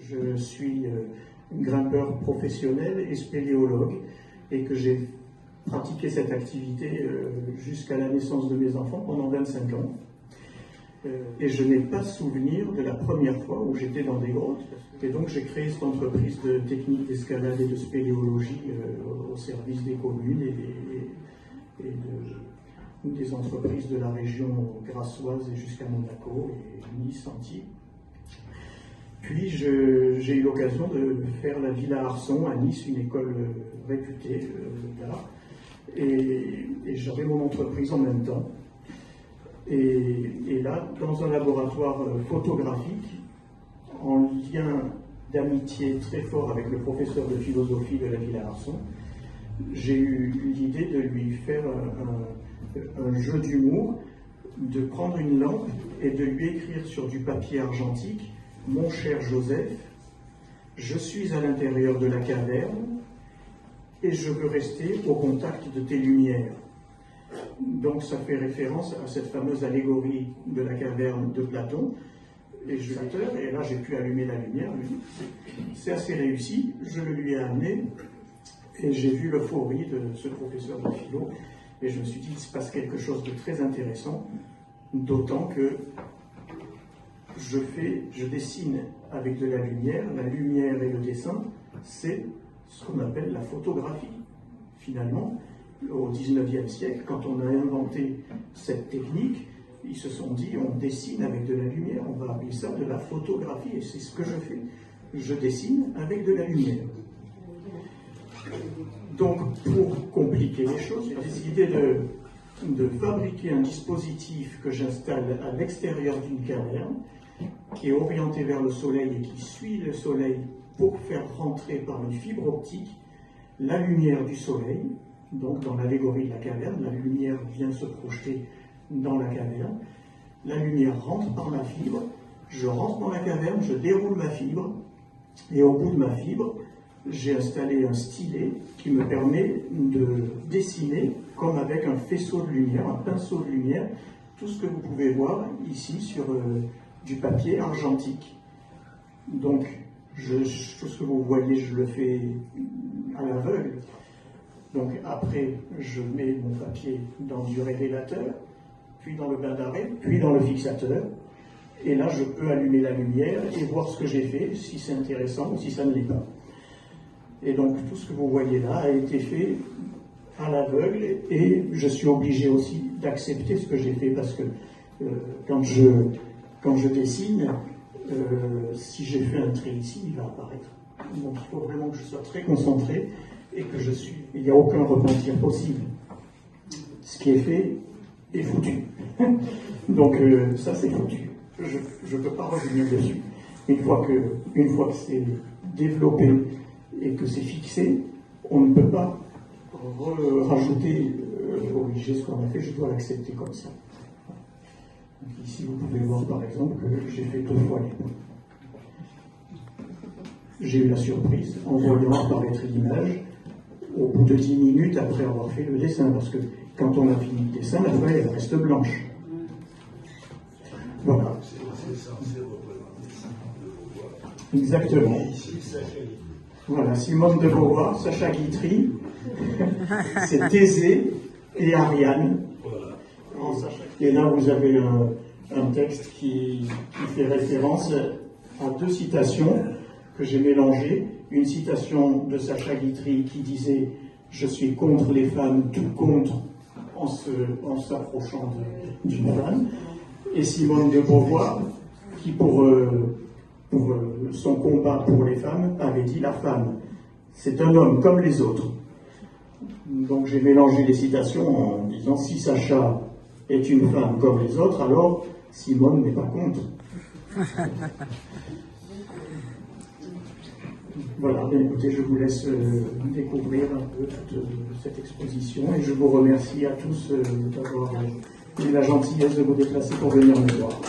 Je suis grimpeur professionnel et spéléologue et que j'ai pratiqué cette activité jusqu'à la naissance de mes enfants pendant 25 ans. Et je n'ai pas souvenir de la première fois où j'étais dans des grottes. Et donc j'ai créé cette entreprise de techniques d'escalade et de spéléologie au service des communes et des entreprises de la région grassoise et jusqu'à Monaco et Nice, Antibes. Puis j'ai eu l'occasion de faire la Villa Arson à Nice, une école réputée d'art. Et j'avais mon entreprise en même temps. Et là, dans un laboratoire photographique, en lien d'amitié très fort avec le professeur de philosophie de la Villa Arson, j'ai eu l'idée de lui faire un jeu d'humour, de prendre une lampe et de lui écrire sur du papier argentique « Mon cher Joseph, je suis à l'intérieur de la caverne et je veux rester au contact de tes lumières ». Donc ça fait référence à cette fameuse allégorie de la caverne de Platon. Et là j'ai pu allumer la lumière. C'est assez réussi, je le lui ai amené et j'ai vu l'euphorie de ce professeur de philo. Et je me suis dit qu'il se passe quelque chose de très intéressant, d'autant que je dessine avec de la lumière et le dessin, c'est ce qu'on appelle la photographie. Finalement, au XIXe siècle, quand on a inventé cette technique, ils se sont dit on dessine avec de la lumière, on va appeler ça de la photographie, et c'est ce que je fais. Je dessine avec de la lumière. Donc, pour compliquer les choses, j'ai décidé de fabriquer un dispositif que j'installe à l'extérieur d'une caverne, qui est orienté vers le soleil et qui suit le soleil pour faire rentrer par une fibre optique la lumière du soleil. Donc, dans l'allégorie de la caverne, la lumière vient se projeter dans la caverne. La lumière rentre par ma fibre. Je rentre dans la caverne, je déroule ma fibre. Et au bout de ma fibre, j'ai installé un stylet qui me permet de dessiner, comme avec un faisceau de lumière, un pinceau de lumière, tout ce que vous pouvez voir ici sur du papier argentique. Donc, tout ce que vous voyez, je le fais à l'aveugle. Donc après, je mets mon papier dans du révélateur, puis dans le bain d'arrêt, puis dans le fixateur. Et là, je peux allumer la lumière et voir ce que j'ai fait, si c'est intéressant ou si ça ne l'est pas. Et donc tout ce que vous voyez là a été fait à l'aveugle et je suis obligé aussi d'accepter ce que j'ai fait parce que quand je dessine, si j'ai fait un trait ici, il va apparaître. Donc il faut vraiment que je sois très concentré et que il n'y a aucun repentir possible. Ce qui est fait est foutu. Donc ça c'est foutu. Je ne peux pas revenir dessus. Une fois que c'est développé et que c'est fixé, on ne peut pas rajouter, corriger ce qu'on a fait, je dois l'accepter comme ça. Donc ici vous pouvez voir par exemple que j'ai fait 2 fois les points. J'ai eu la surprise en voyant apparaître l'image au bout de 10 minutes après avoir fait le dessin, parce que quand on a fini le dessin, la feuille elle reste blanche. Voilà. Exactement. Voilà, Simone de Beauvoir, Sacha Guitry, c'est Thésée et Ariane. Et là, vous avez un texte qui fait référence à 2 citations que j'ai mélangées. Une citation de Sacha Guitry qui disait « Je suis contre les femmes, tout contre » en s'approchant d'une femme. Et Simone de Beauvoir qui, pour son combat pour les femmes, avait dit « La femme, c'est un homme comme les autres ». Donc j'ai mélangé les citations en disant « Si Sacha est une femme comme les autres, alors Simone n'est pas contre ». Voilà, bien écoutez, je vous laisse découvrir un peu toute cette exposition et je vous remercie à tous d'avoir eu la gentillesse de vous déplacer pour venir me voir.